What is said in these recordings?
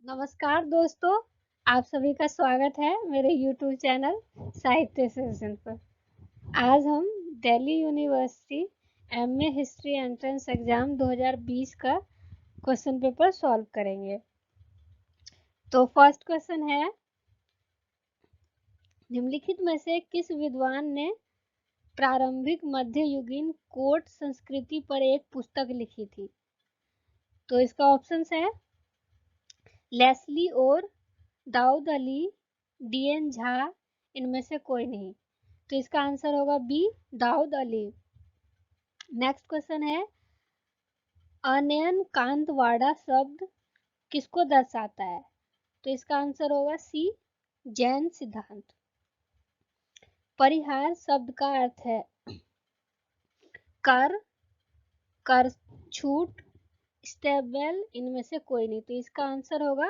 नमस्कार दोस्तों, आप सभी का स्वागत है मेरे YouTube चैनल साहित्य सेशन पर। आज हम Delhi university MA history entrance exam 2020 का क्वेश्चन पेपर सॉल्व करेंगे। तो फर्स्ट क्वेश्चन है, निम्नलिखित में से किस विद्वान ने प्रारंभिक मध्ययुगीन कोर्ट संस्कृति पर एक पुस्तक लिखी थी? तो इसका ऑप्शंस है लेस्ली और दाऊद अली, डीएन झा, इनमें से कोई नहीं। तो इसका आंसर होगा B, Daud Ali. Next question है, अनयन कांतवाड़ा शब्द किसको दर्शाता है? तो इसका आंसर होगा सी, जैन सिद्धांत। परिहार शब्द का अर्थ है कर, कर छूट, स्टेबल, इनमें से कोई नहीं। तो इसका आंसर होगा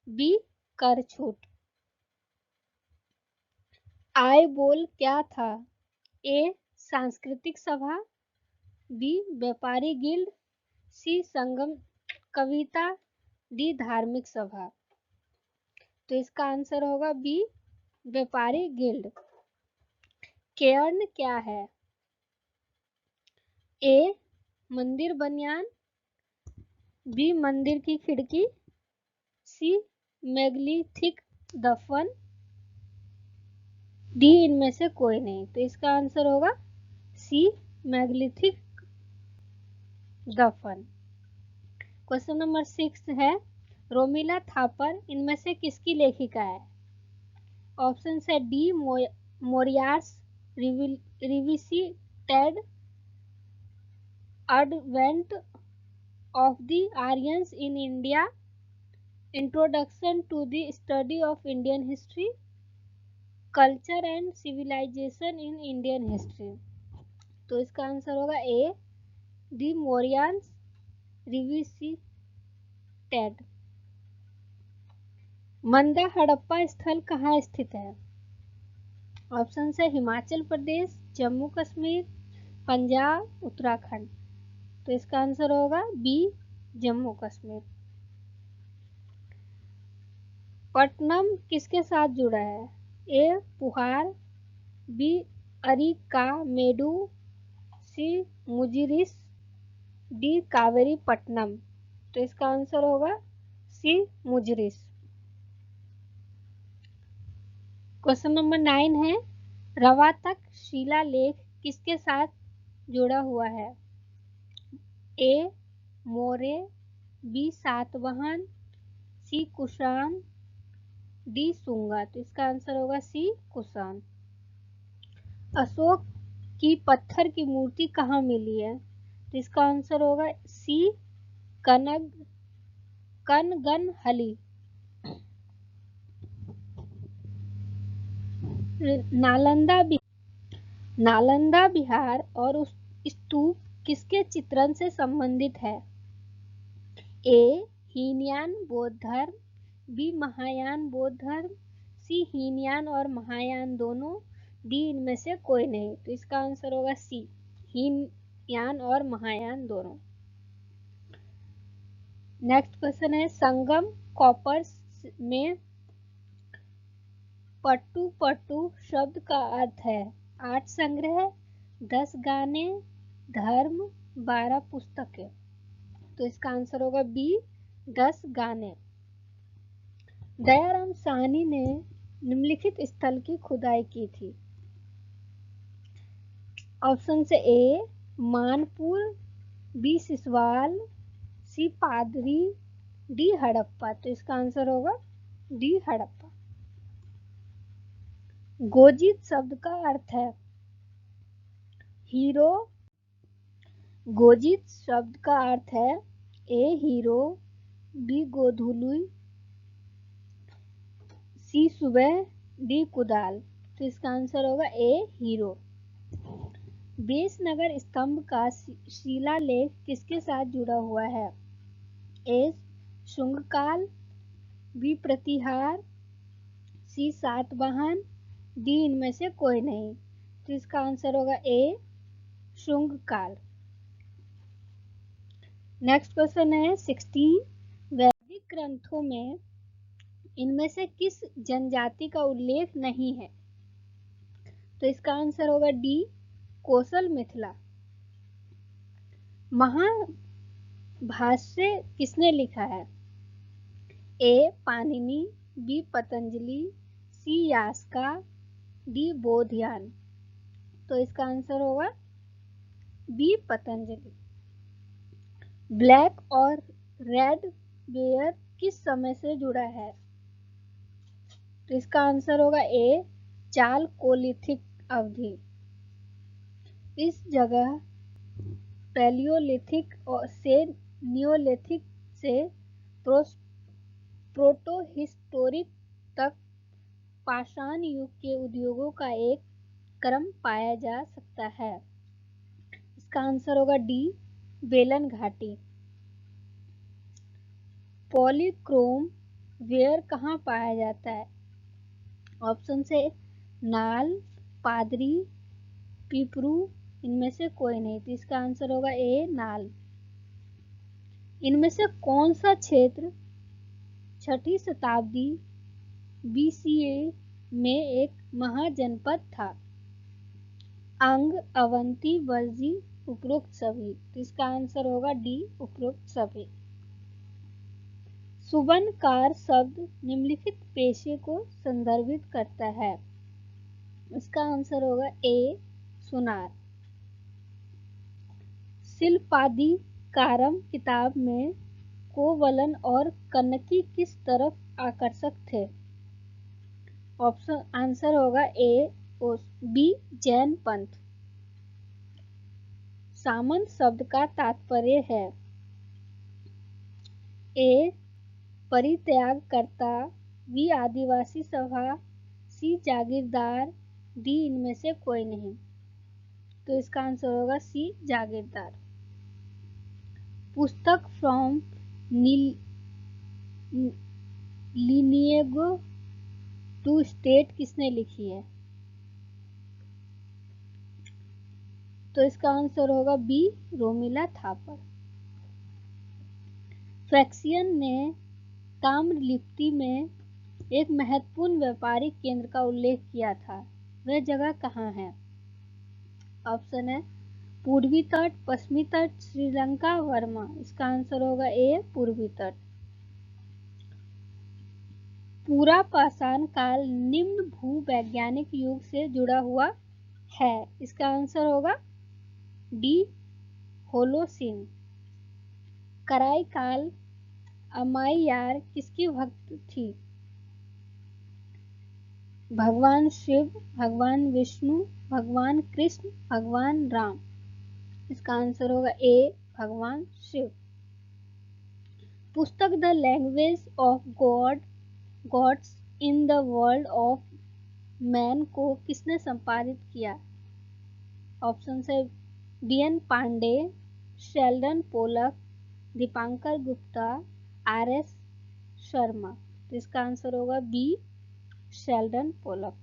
बी, कर छूट। आय बोल क्या था? ए, सांस्कृतिक सभा, बी, व्यापारी गिल्ड, सी, संगम कविता, डी, धार्मिक सभा। तो इसका आंसर होगा बी, व्यापारी गिल्ड। केयर्न क्या है? ए, मंदिर बनियान, बी, मंदिर की खिड़की, सी, मेगलिथिक दफन, डी, इनमें से कोई नहीं। तो इसका आंसर होगा सी, मेगलिथिक दफन। क्वेश्चन नंबर 6 है, रोमिला थापर इनमें से किसकी लेखिका है? ऑप्शन है D, Mauryas revisited advent of the Aryans in India, introduction to the study of Indian history, culture and civilization in Indian history. तो इसका आंसर होगा ए, दी मोरियार्स रिविसिटेड। मंदा हड़प्पा स्थल कहाँ स्थित है? ऑप्शन है हिमाचल प्रदेश, जम्मू कश्मीर, पंजाब, उत्तराखंड। तो इसका आंसर होगा बी, जम्मू कश्मीर। पट्टनम किसके साथ जुड़ा है? ए, पुहार, बी, अरिकामेडु, सी, मुजिरिस, डी, कावेरी पट्टनम। तो इसका आंसर होगा सी, मुजिरिस। क्वेश्चन नंबर 9 है, रवातक शिलालेख किसके साथ जुड़ा हुआ है? ए, मोरे, बी, सातवाहन, सी, कुषाण, डी, सुंगा। तो इसका आंसर होगा सी, कुषाण। अशोक की पत्थर की मूर्ति कहाँ मिली है? तो इसका आंसर होगा सी, कनगनहली। नालंदा बिहार और उस स्तूप किसके चित्रण से संबंधित है? ए, हीनयान बौद्ध धर्म, बी, महायान बौद्ध धर्म, सी, हीनयान और महायान दोनों, डी, इनमें से कोई नहीं। तो इसका आंसर होगा सी, हीनयान और महायान दोनों। नेक्स्ट क्वेश्चन है, संगम कॉपर्स में पट्टू पट्टू शब्द का अर्थ है 8 संग्रह, 10 गाने, धर्म, 12 पुस्तकें। तो इसका आंसर होगा बी, 10 गाने। दयाराम साहनी ने निम्नलिखित स्थल की खुदाई की थी? ऑप्शन से ए, मानपुर, बी, सिसवाल, सी, पादरी, डी, हड़प्पा। तो इसका आंसर होगा डी, हड़प्पा। गोजित शब्द का अर्थ है हीरो। गोजित शब्द का अर्थ है ए, हीरो, बी, गोधुली, सी, सुबह, डी, कुदाल। तो इसका आंसर होगा ए, हीरो। बेसनगर स्तंभ का शिलालेख किसके साथ जुड़ा हुआ है? ए, शुंगकाल, बी, प्रतिहार, सी, सातवाहन, डी, इनमें से कोई नहीं। तो इसका आंसर होगा ए, शुंगकाल। नेक्स्ट क्वेश्चन है 16, वैदिक ग्रंथों में इनमें से किस जनजाति का उल्लेख नहीं है? तो इसका आंसर होगा डी, कोसल मिथिला। महाभाष्य किसने लिखा है? ए पाणिनि, बी पतंजलि, सी यास्का, डी बोधियान। तो इसका आंसर होगा बी पतंजलि। ब्लैक और रेड बेयर किस समय से जुड़ा है? तो इसका आंसर होगा ए चालकोलिथिक अवधि। इस जगह पैलियोलिथिक से नियोलिथिक से प्रोटोहिस्टोरिक तक पाषाण युग के उद्योगों का एक क्रम पाया जा सकता है। इसका आंसर होगा डी बेलन घाटी। पॉलीक्रोम वेयर कहाँ पाया जाता है? ऑप्शन से नाल, पादरी, पिपरू, इनमें से कोई नहीं। तो इसका आंसर होगा ए नाल। इनमें से कौन सा क्षेत्र 6ठी शताब्दी BCE में एक महाजनपद था? अंग, अवंती, वर्जी, उपरोक्त सभी। तो इसका आंसर होगा डी उपरोक्त सभी। सुबनकार शब्द निम्नलिखित पेशे को संदर्भित करता है। इसका आंसर होगा ए सुनार। शिल्पाधिकारम किताब में कोवलन और कनकी किस तरफ आकर्षक थे? ऑप्शन आंसर होगा ए बी जैन पंथ। सामंत शब्द का तात्पर्य है ए परित्यागकर्ता, बी आदिवासी सभा, सी जागीरदार, डी इनमें से कोई नहीं। तो इसका आंसर होगा सी जागीरदार। पुस्तक फ्रॉम लिनिएगो टू स्टेट किसने लिखी है? तो इसका आंसर होगा बी रोमिला थापर। फ्रैक्सियन ने ताम्रलिप्ति में एक महत्वपूर्ण व्यापारिक केंद्र का उल्लेख किया था, वह जगह कहाँ है? ऑप्शन है पूर्वी तट, पश्चिमी तट, श्रीलंका, वर्मा। इसका आंसर होगा ए पूर्वी तट। पूरा पाषाण काल निम्न भूवैज्ञानिक युग से जुड़ा हुआ है। इसका आंसर होगा डी होलोसीन। कराई काल अमाइयार किसकी भक्त थी? भगवान शिव, भगवान विष्णु, भगवान कृष्ण, भगवान राम। इसका आंसर होगा ए भगवान शिव। पुस्तक the language of gods in the world of man को किसने संपादित किया? ऑप्शन है BN Pandey, Sheldon Pollock, Dipankar Gupta, RS Sharma. तो इसका आंसर होगा बी शेल्डन पोलक।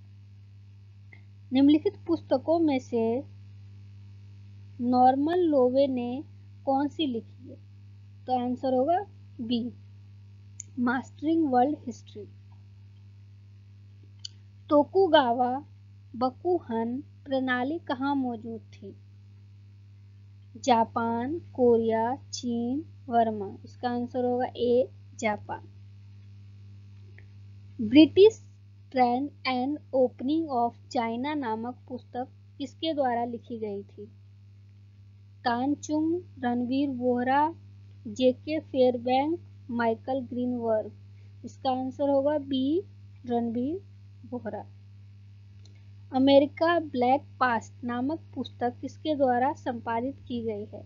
निम्नलिखित पुस्तकों में से नॉर्मन लोवे ने कौन सी लिखी है? तो आंसर होगा B mastering world history. Tokugawa bakuhan प्रणाली कहाँ मौजूद थी? जापान, कोरिया, चीन, वर्मा। इसका आंसर होगा A Japan. British trend and opening of China नामक पुस्तक किसके द्वारा लिखी गई थी? Tan Chung, Ranvir Bohra, JK Fairbank, Michael Greenberg. इसका आंसर होगा B Ranvir Bohra. America black past नामक पुस्तक किसके द्वारा संपादित की गई है?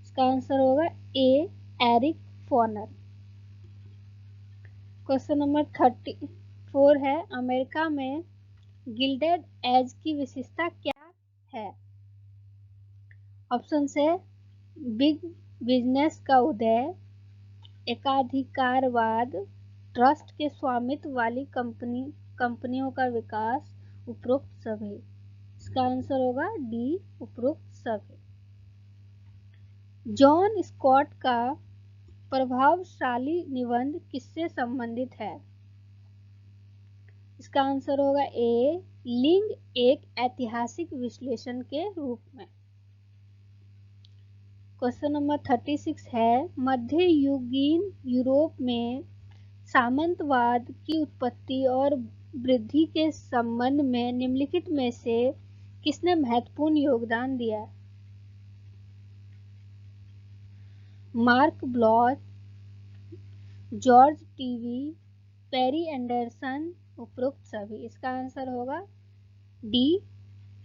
इसका आंसर होगा ए एरिक फोनर। क्वेश्चन नंबर 34 है, अमेरिका में गिल्डेड एज की विशेषता क्या है? ऑप्शन है बिग बिजनेस का उदय, एकाधिकारवाद, ट्रस्ट के स्वामित्व वाली कंपनियों का विकास, उपरोक्त सभी। इसका आंसर होगा डी उपरोक्त सभी। जॉन स्कॉट का प्रभावशाली निबंध किससे संबंधित है? इसका आंसर होगा ए, लिंग एक ऐतिहासिक विश्लेषण के रूप में। क्वेश्चन नंबर 36 है, मध्ययुगीन यूरोप में सामंतवाद की उत्पत्ति और वृद्धि के संबंध में निम्नलिखित में से किसने महत्वपूर्ण योगदान दिया? Marc Bloch, Georges Duby, Perry Anderson, उपरोक्त सभी। इसका आंसर होगा डी,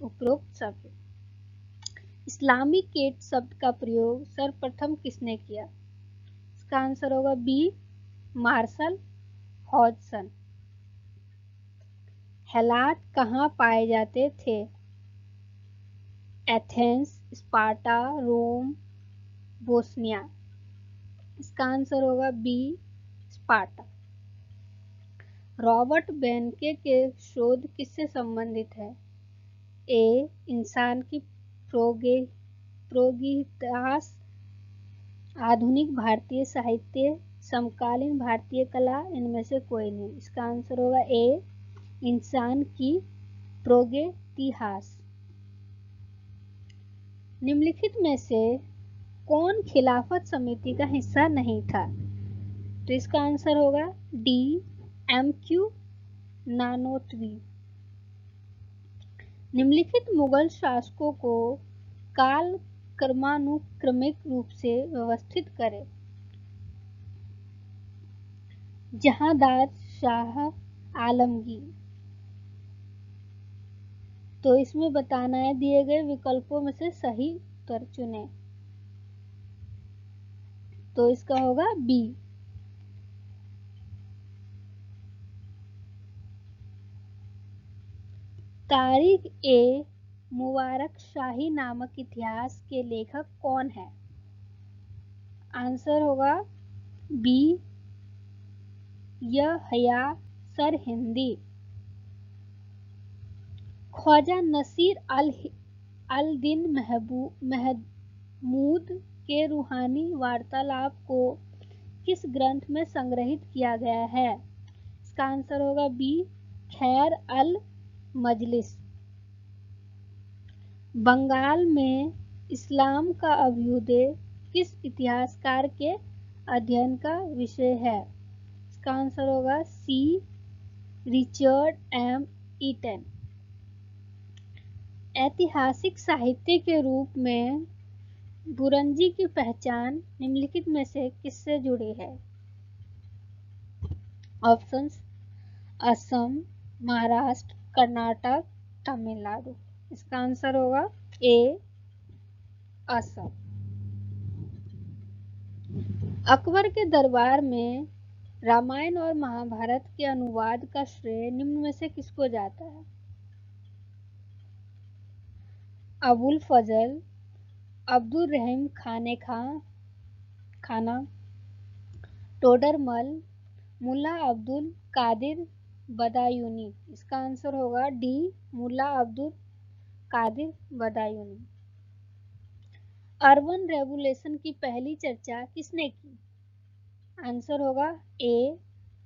उपरोक्त सभी। इस्लामिक केट शब्द का प्रयोग सर्वप्रथम किसने किया? इसका आंसर होगा बी, मार्शल हॉजसन। हेलाट कहाँ पाए जाते थे? एथेंस, स्पार्टा, रोम, बोस्निया। इसका आंसर होगा बी, स्पार्टा। रॉबर्ट बेनके के शोध किससे संबंधित है? ए, इंसान की प्रागैतिहास, आधुनिक भारतीय साहित्य, समकालीन भारतीय कला, इनमें से कोई नहीं। इसका आंसर होगा ए, इंसान की प्रागैतिहास। निम्नलिखित में से कौन खिलाफत समिति का हिस्सा नहीं था? तो इसका आंसर होगा डी, एमक्यू नानोतवी। निम्नलिखित मुगल शासकों को काल क्रमानुक्रमिक रूप से व्यवस्थित करें। जहांदार शाह आलमगीर। तो इसमें बताना है दिए गए विकल्पों में से सही उत्तर चुनें। तो इसका होगा बी। तारिक ए मुबारक शाही नामक इतिहास के लेखक कौन है? आंसर होगा बी, यहया सरहिंदी। ख्वाजा नसीर अल दिन महमूद के रूहानी वार्तालाप को किस ग्रंथ में संग्रहित किया गया है? इसका आंसर होगा बी, खैर अल मजलिस। बंगाल में इस्लाम का अभ्युदय किस इतिहासकार के अध्ययन का विषय है? इसका आंसर होगा सी, रिचर्ड एम ईटन। ऐतिहासिक साहित्य के रूप में बुरंजी की पहचान निम्नलिखित में से किससे जुड़ी है? ऑप्शंस असम, महाराष्ट्र, कर्नाटक, तमिलनाडु। इसका आंसर होगा ए, असम। अकबर के दरबार में रामायण और महाभारत के अनुवाद का श्रेय निम्न में से किसको जाता है? अबुल फजल, अब्दुल रहीम खाना, टोडरमल, मुल्ला अब्दुल कादिर बदायूनी। इसका आंसर होगा D, Mulla Abdul Qadir Badayuni. Urban revolution की पहली चर्चा किसने की? आंसर होगा A,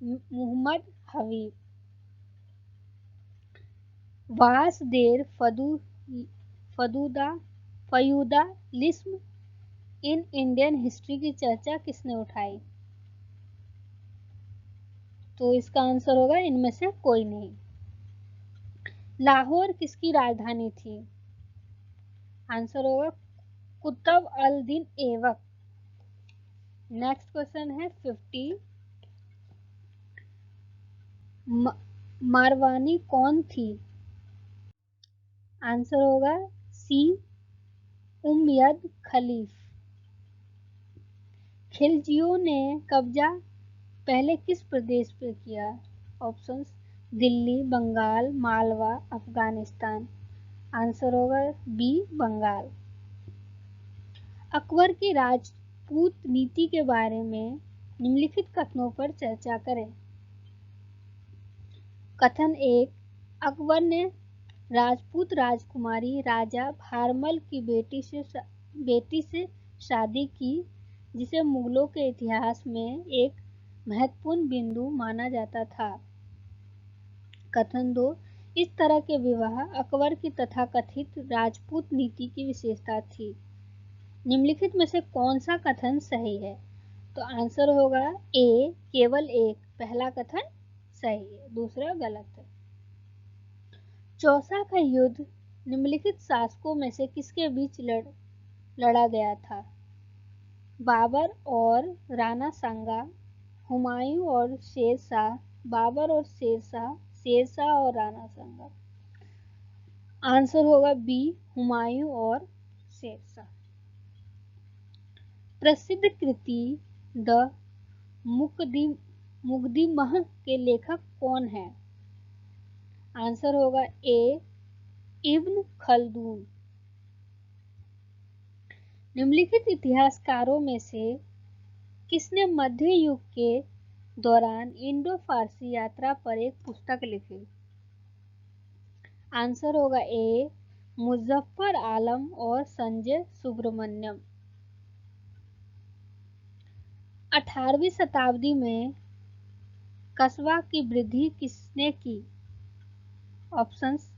Muhammad Habib. Vasdev feudalism in Indian history की चर्चा किसने उठाई? तो इसका आंसर होगा इनमें से कोई नहीं। लाहौर किसकी राजधानी थी? आंसर होगा कुतुब अल दीन ऐबक। नेक्स्ट क्वेश्चन है 50। मारवानी कौन थी? आंसर होगा सी, उमय्यद खलीफ। खिलजियों ने कब्जा पहले किस प्रदेश पर किया? ऑप्शंस दिल्ली, बंगाल, मालवा, अफगानिस्तान। आंसर होगा बी, बंगाल। अकबर की राजपूत नीति के बारे में निम्नलिखित कथनों पर चर्चा करें। कथन 1, अकबर ने राजपूत राजकुमारी राजा भारमल की बेटी से शादी की जिसे मुगलों के इतिहास में एक महत्वपूर्ण बिंदु माना जाता था। कथन 2, इस तरह के विवाह अकबर की तथाकथित राजपूत नीति की विशेषता थी। निम्नलिखित में से कौन सा कथन सही है? तो आंसर होगा ए, केवल एक। पहला कथन सही है, दूसरा गलत है। चौसा का युद्ध निम्नलिखित शासकों में से किसके बीच लड़ा गया था? बाबर और राणा सांगा, हुमायूं और शेर शाह, बाबर और शेर शाह और राणा सांगा। आंसर होगा बी, हुमायूं और शेर शाह। प्रसिद्ध कृति द मुकद्दिमह के लेखक कौन है? आंसर होगा ए, इब्न खल्दून। निम्नलिखित इतिहासकारों में से किसने मध्य युग के दौरान इंडो फारसी यात्रा पर एक पुस्तक लिखी? आंसर होगा ए, मुजफ्फर आलम और संजय सुब्रमण्यम। 18वीं शताब्दी में कस्बा की वृद्धि किसने की? Options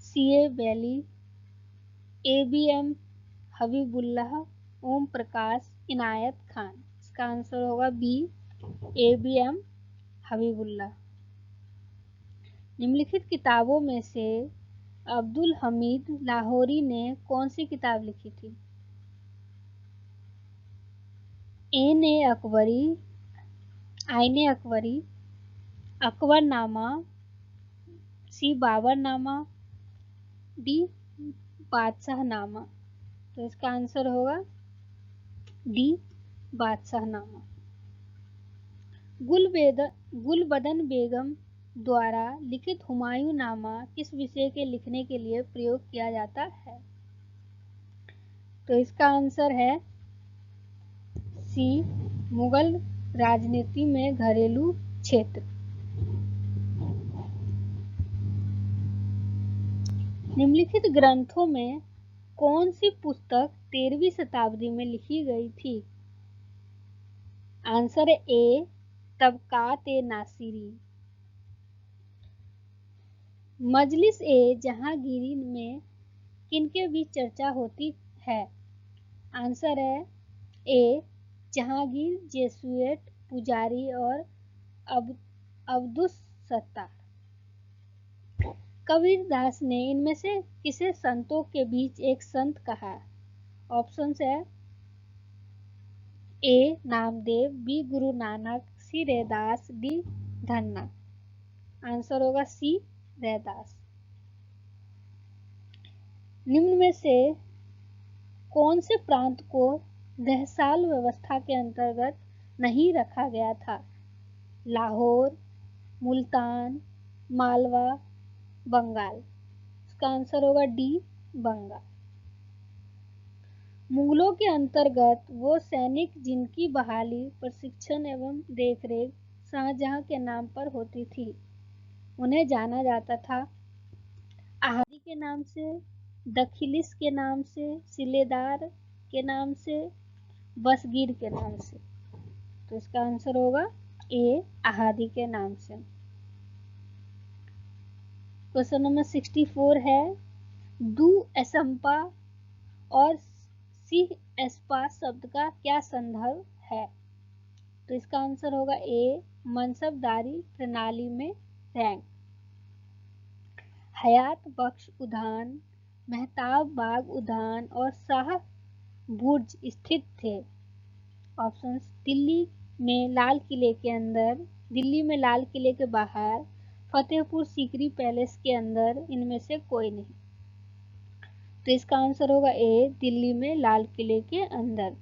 C A. Bayly, A B M. Habibullah, Om Prakash, Inayat Khan. इसका आंसर होगा बी, ए.बी.एम. हबीबुल्लाह। निम्नलिखित किताबों में से अब्दुल हमीद लाहौरी ने कौन सी किताब लिखी थी? ए अकबरी, आईने अकबरी, अकबरनामा, सी बाबरनामा, डी बादशाहनामा। तो इसका आंसर होगा डी, बादशाहनामा। गुलबदन बेगम द्वारा लिखित हुमायूं नामा किस विषय के लिखने के लिए प्रयोग किया जाता है? तो इसका आंसर है सी, मुगल राजनीति में घरेलू क्षेत्र। निम्नलिखित ग्रंथों में कौन सी पुस्तक 13वीं शताब्दी में लिखी गई थी? आंसर है ए, तबकात-ए-नासिरी। मजलिस-ए-जहांगीरी में किनके बीच चर्चा होती है? आंसर है ए, जहांगीर, जेसुएट पुजारी और अब्दुस सत्तार। कबीरदास ने इनमें से किसे संतों के बीच एक संत कहा? ऑप्शंस है ए, नामदेव, बी, गुरु नानक, सी, रैदास, डी, धन्ना। आंसर होगा सी, रैदास। निम्न में से कौन से प्रांत को दहसाल व्यवस्था के अंतर्गत नहीं रखा गया था? लाहौर, मुल्तान, मालवा, बंगाल। इसका आंसर होगा डी, बंगाल। मुगलों के अंतर्गत वो सैनिक जिनकी बहाली, प्रशिक्षण एवं देखरेख शाहजहां के नाम पर होती थी, उन्हें जाना जाता था आहादी के नाम से, दखिलिस के नाम से, सिलेदार के नाम से, बसगीर के नाम से। तो इसका आंसर होगा ए, आहादी के नाम से। क्वेश्चन नंबर 64 है, दू एसम्पा और सी एस्पा शब्द का क्या संदर्भ है? तो इसका आंसर होगा ए, मनसबदारी प्रणाली में रैंक। हयात बख्श उद्यान, मेहताब बाग उद्यान और शाह बुर्ज स्थित थे। ऑप्शंस दिल्ली में लाल किले के अंदर, दिल्ली में लाल किले के बाहर, फतेहपुर सीकरी पैलेस के अंदर, इनमें से कोई नहीं। तो इसका आंसर होगा ए, दिल्ली में लाल किले के अंदर।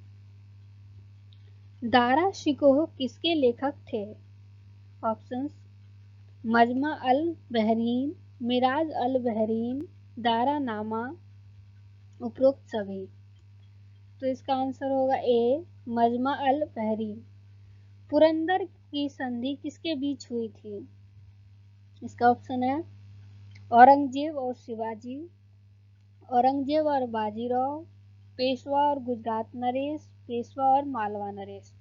दारा शिकोह किसके लेखक थे? ऑप्शंस मजमा अल बहरीन, मिराज अल बहरीन, दारा नामा, उपरोक्त सभी। तो इसका आंसर होगा ए, मजमा अल बहरीन। पुरंदर की संधि किसके बीच हुई थी? इसका ऑप्शन है औरंगजेब और शिवाजी, औरंगजेब और बाजीराव, पेशवा और गुजरात नरेश, पेशवा और मालवा नरेश।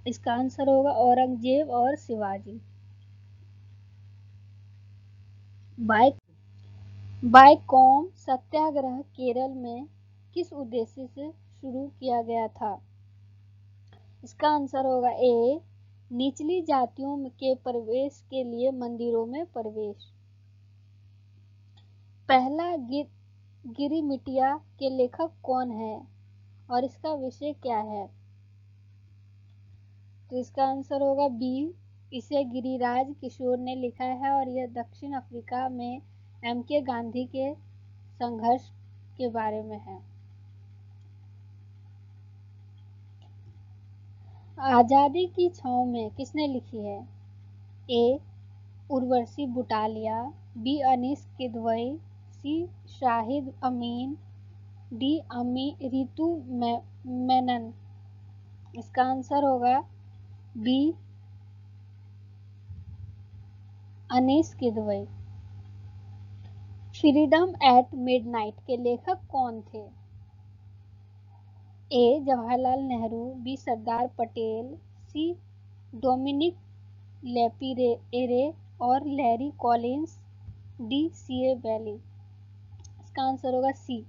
इसका आंसर होगा औरंगजेब और शिवाजी। बायकॉम सत्याग्रह केरल में किस उद्देश्य से शुरू किया गया था? इसका आंसर होगा ए, निचली जातियों के प्रवेश के लिए मंदिरों में प्रवेश। पहला गिरिमिटिया के लेखक कौन है और इसका विषय क्या है? तो इसका आंसर होगा बी, इसे गिरिराज किशोर ने लिखा है और यह दक्षिण अफ्रीका में एम.के. गांधी के संघर्ष के बारे में है। आजादी की छांव में किसने लिखी है? A, Urvashi Butalia, B, Anees Kidwai, C, Shahid Amin, D, Ritu Menon. इसका आंसर होगा B, Anees Kidwai. Freedom at Midnight के लेखक कौन थे? A, Jawaharlal Nehru, B, Sardar Patel, C, Dominique Lapierre और Larry Collins, D, C A. Bayly. इसका आंसर होगा सी,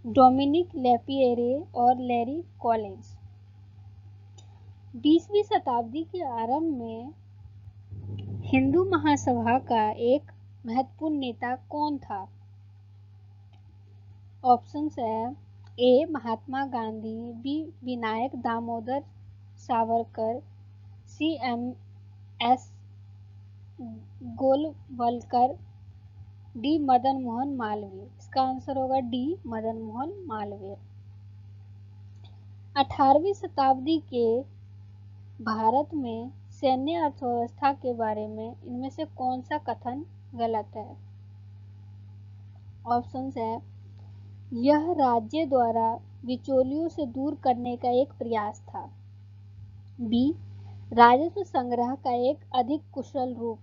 डोमिनिक लेपिएरे और लैरी कॉलिंस। 20वीं शताब्दी के आरंभ में हिंदू महासभा का एक महत्वपूर्ण नेता कौन था? ऑप्शंस है ए, महात्मा गांधी, बी, विनायक दामोदर सावरकर, सी, एम.एस. गोलवलकर, डी, मदन मोहन मालवीय। इसका आंसर होगा डी, मदन मोहन मालवीय। 18वीं शताब्दी के भारत में सैन्य अर्थव्यवस्था के बारे में इनमें से कौन सा कथन गलत है? ऑप्शंस है यह राज्य द्वारा बिचौलियों से दूर करने का एक प्रयास था, बी, राजस्व संग्रह का एक अधिक कुशल रूप,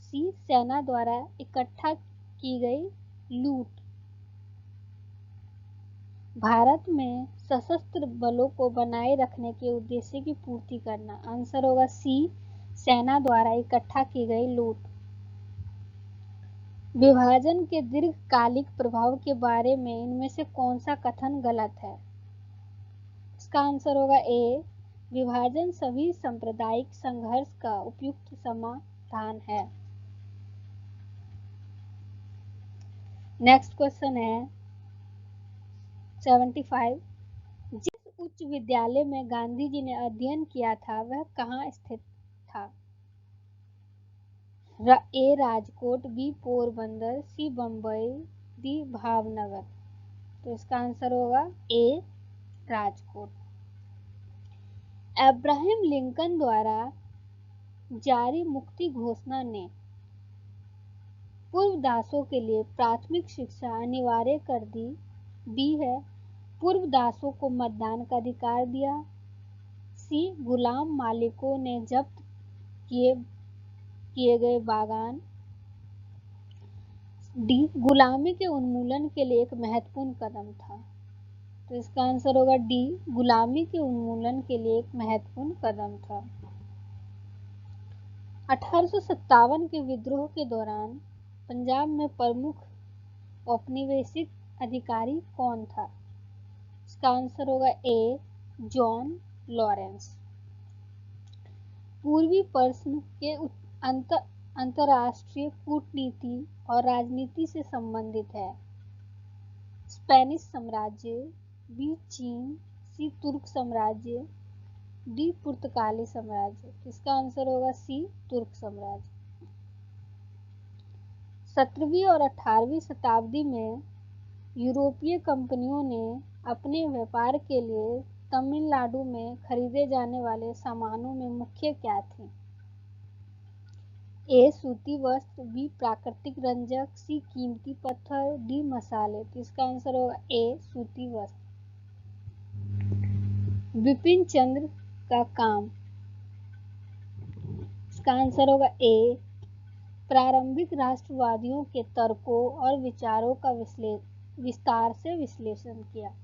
सी, सेना द्वारा इकट्ठा की गई लूट, भारत में सशस्त्र बलों को बनाए रखने के उद्देश्य की पूर्ति करना। आंसर होगा सी, सेना द्वारा इकट्ठा की गई लूट। विभाजन के दीर्घकालिक प्रभाव के बारे में इनमें से कौन सा कथन गलत है? इसका आंसर होगा ए, विभाजन सभी सांप्रदायिक संघर्ष का उपयुक्त समाधान है। नेक्स्ट क्वेश्चन है 75। जिस उच्च विद्यालय में गांधी जी ने अध्ययन किया था वह कहाँ स्थित था? ए, राजकोट, बी, पोरबंदर, सी, बम्बई, डी, भावनगर। तो इसका आंसर होगा ए, राजकोट। अब्राहम लिंकन द्वारा जारी मुक्ति घोषणा ने पूर्वदासों के लिए प्राथमिक शिक्षा अनिवार्य कर दी। बी है, पूर्वदासों को मतदान का अधिकार दिया, सी, गुलाम मालिकों ने जब्त किए गए बागान, डी, गुलामी के उन्मूलन के लिए एक महत्वपूर्ण कदम था। तो इसका आंसर होगा डी, गुलामी के उन्मूलन के लिए एक महत्वपूर्ण कदम था। 1857 के विद्रोह के दौरान पंजाब में प्रमुख औपनिवेशिक अधिकारी कौन था? इसका आंसर होगा ए, जॉन लॉरेंस। पूर्वी प्रश्न के अंतरराष्ट्रीय कूटनीति और राजनीति से संबंधित है। स्पेनिश साम्राज्य, बी, चीन, सी, तुर्क साम्राज्य, डी, पुर्तगाली साम्राज्य। इसका आंसर होगा सी, तुर्क साम्राज्य। 17वीं और 18वीं शताब्दी में यूरोपीय कंपनियों ने अपने व्यापार के लिए तमिलनाडु में खरीदे जाने वाले सामानों में मुख्य क्या थी? ए, सूती वस्त्र, बी, प्राकृतिक रंजक, सी, कीमती पत्थर, डी, मसाले। तो इसका आंसर होगा ए, सूती वस्त्र। बिपिन चंद्र का काम। इसका आंसर होगा ए, प्रारंभिक राष्ट्रवादियों के तर्कों और विचारों का विस्तार से विश्लेषण किया।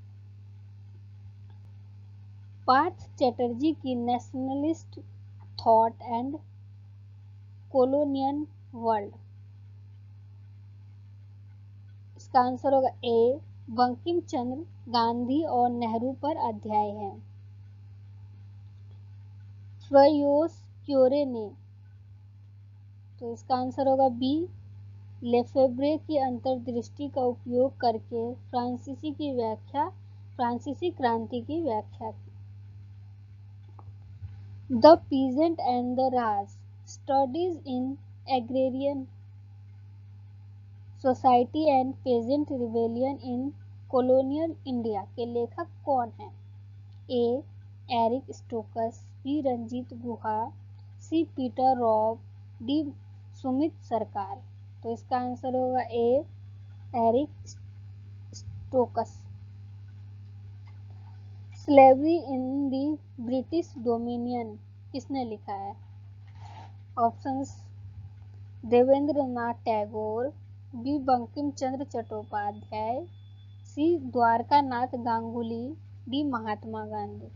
पार्थ चैटर्जी की nationalist thought and colonial world, इसका आंसर होगा ए। बंकिम चंद्र गांधी और नेहरू पर अध्याय है। फ्रयोस क्योरे ने, तो इसका आंसर होगा बी। लेफेब्रे की अंतर्दृष्टि का उपयोग करके फ्रांसीसी क्रांति की व्याख्या की। The peasant and the Raj, studies in agrarian society and peasant rebellion in colonial India के लेखक कौन हैं? A Eric Stokes, B Ranajit Guha, C Peter Robb, D Sumit Sarkar. तो इसका आंसर होगा A Eric Stokes. Slavery in the British dominion किसने लिखा है? Options Debendra Nath Tagore, B Bankim Chandra Chattopadhyay, C Dwarka Nath Ganguly, D Mahatma Gandhi.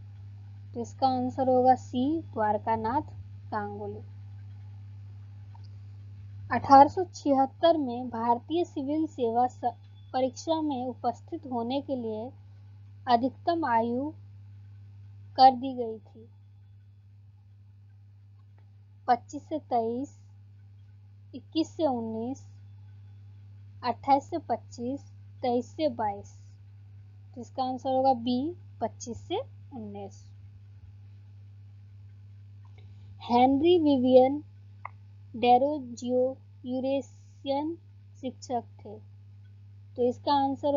तो इसका आंसर होगा सी द्वारका नाथ गांगुली। 1876 में भारतीय सिविल सेवा परीक्षा में उपस्थित होने के लिए अधिकतम आयु कर दी गई थी 25 से 23, 21 से 19, 28 से 25, 23 से 22। तो इसका आंसर होगा बी 25 से 19। हेनरी विवियन डेरोजियो यूरेशियन शिक्षक थे। तो इसका आंसर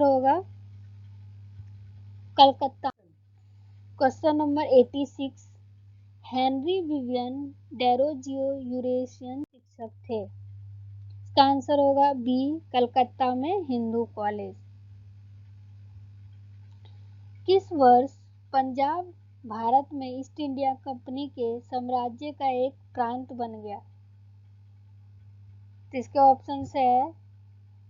होगा Calcutta. Question number 86, Henry Vivian Derozio Eurasian शिक्षक थे। इसका आंसर होगा बी कलकत्ता में हिंदू कॉलेज। किस वर्ष पंजाब भारत में ईस्ट इंडिया कंपनी के साम्राज्य का एक प्रांत बन गया? तो इसके ऑप्शंस है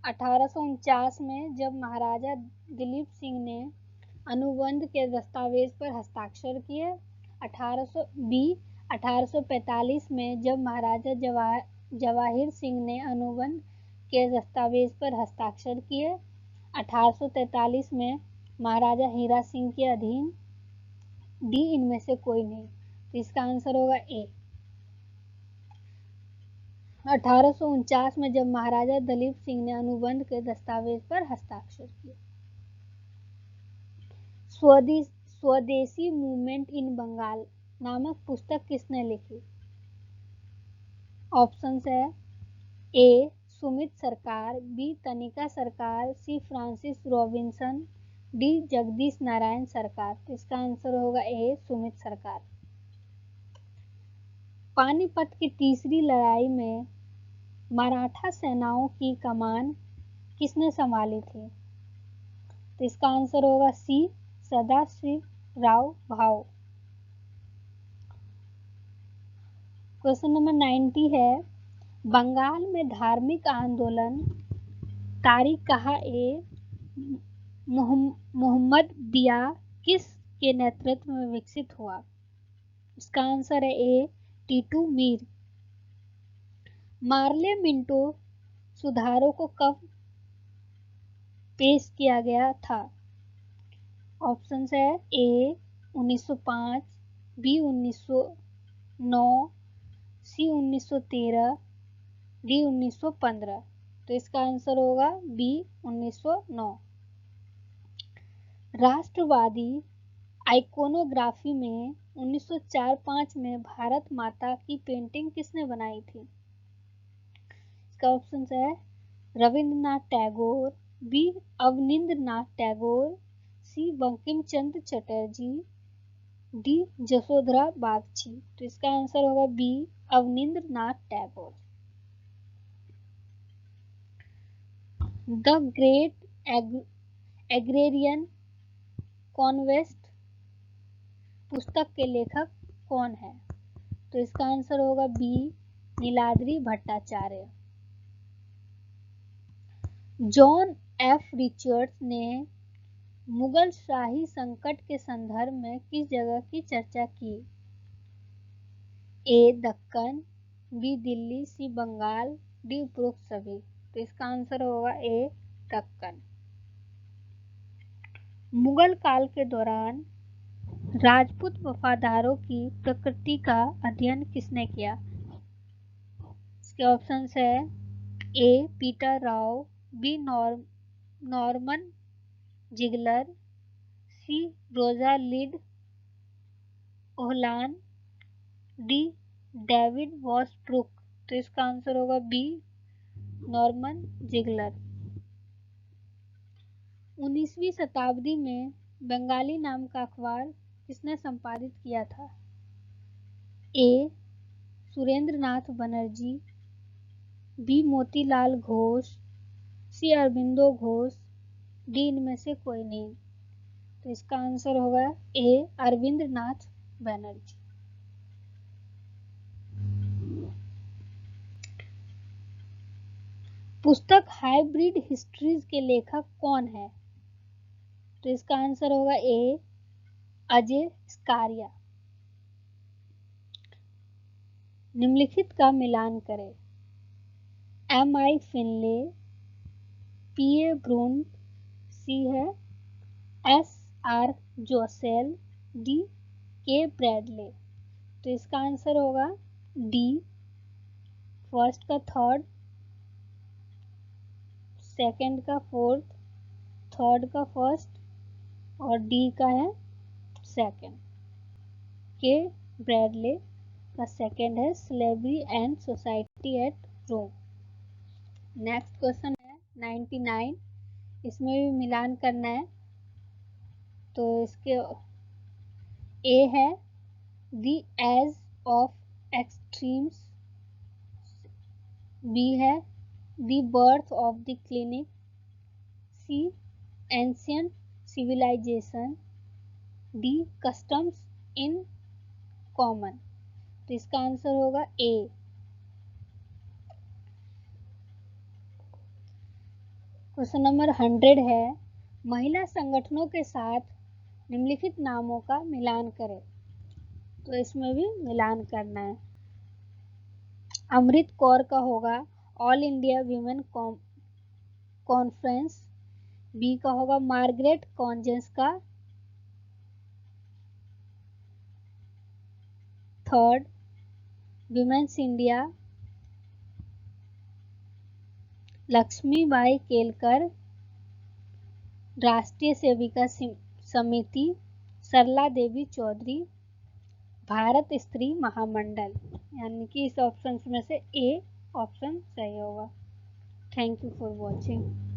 1849 में जब महाराजा दिलीप सिंह ने अनुबंध के दस्तावेज पर हस्ताक्षर किए, 1845 में जब महाराजा जवाहिर सिंह ने अनुबंध के दस्तावेज पर हस्ताक्षर किए, 1843 में महाराजा हीरा सिंह के अधीन, डी इनमें से कोई नहीं। तो इसका आंसर होगा ए। 1849 में जब महाराजा दलीप सिंह ने अनुबंध के दस्तावेज पर हस्ताक्षर किए। स्वदेशी मूवमेंट इन बंगाल नामक पुस्तक किसने लिखी? ऑप्शंस है ए सुमित सरकार, B Tanika Sarkar, C Francis Robinson, D Jagdish Narayan Sarkar. तो इसका आंसर होगा ए सुमित सरकार। पानीपत की तीसरी लड़ाई में मराठा सेनाओं की कमान किसने संभाली थी? तो इसका आंसर होगा सी सदाशिवराव भाऊ। क्वेश्चन नंबर 90 है, बंगाल में धार्मिक आंदोलन तारिक ए मोहम्मद दिया किस के नेतृत्व में विकसित हुआ? इसका आंसर है ए टीटू मीर। मार्ले मिंटो सुधारों को कब पेश किया गया था? ऑप्शंस है ए 1905, बी 1909, सी 1913, डी 1915। तो इसका आंसर होगा बी 1909। राष्ट्रवादी आइकोनोग्राफी में 1904-05 में भारत माता की पेंटिंग किसने बनाई थी? इसका ऑप्शन है Rabindranath Tagore, B Abanindranath Tagore, C Bankim Chandra Chatterjee, D Jasodhara Bagchi. तो इसका आंसर होगा B Abanindranath Tagore. The great agrarian conquest पुस्तक के लेखक कौन है? तो इसका आंसर होगा B, Neeladri Bhattacharya. John F Richards ने मुगल शाही संकट के संदर्भ में किस जगह की चर्चा की? ए दक्कन, बी दिल्ली, सी बंगाल, डी उपरोक्त सभी। तो इसका आंसर होगा ए दक्कन। मुगल काल के दौरान राजपूत वफादारों की प्रकृति का अध्ययन किसने किया? इसके ऑप्शंस है A Peter Rao, B Norman Ziegler, C Rosalind O'Hanlon, D David Washbrook. तो इसका आंसर होगा बी, नॉर्मन जिगलर। 19वीं शताब्दी में बंगाली नाम का अखबार किसने संपादित किया था? ए सुरेंद्र नाथ बनर्जी, बी मोतीलाल घोष, सी अरबिंदो घोष, डी इनमें से कोई नहीं। तो इसका आंसर होगा ए अरविंद्र नाथ बनर्जी। पुस्तक हाइब्रिड हिस्ट्रीज के लेखक कौन है? तो इसका आंसर होगा ए अजय स्कारिया। निम्नलिखित का मिलान करें। M I फिनले, P A Brunt, C है S R Joshel, D K Bradley. तो इसका आंसर होगा डी, फर्स्ट का थर्ड, सेकंड का फोर्थ, थर्ड का फर्स्ट और डी का है सेकंड। के ब्रैडले का सेकंड है slavery and society at Rome. Next question है 99, इसमें भी मिलान करना है। तो इसके ए है the age of extremes, B है the birth of the clinic, C ancient civilization, D customs in common. तो इसका आंसर होगा ए। क्वेश्चन नंबर 100 है, महिला संगठनों के साथ निम्नलिखित नामों का मिलान करें। तो इसमें भी मिलान करना है। अमृत कौर का होगा all India women conference, B का होगा मार्गरेट कॉन्जेंस का, third women's India, Lakshmibai Kelkar, Rashtriya Sevika समिति, सरला देवी चौधरी, भारत स्त्री महामंडल। यानी कि इस ऑप्शन में से ए ऑप्शन सही होगा। Thank you for watching.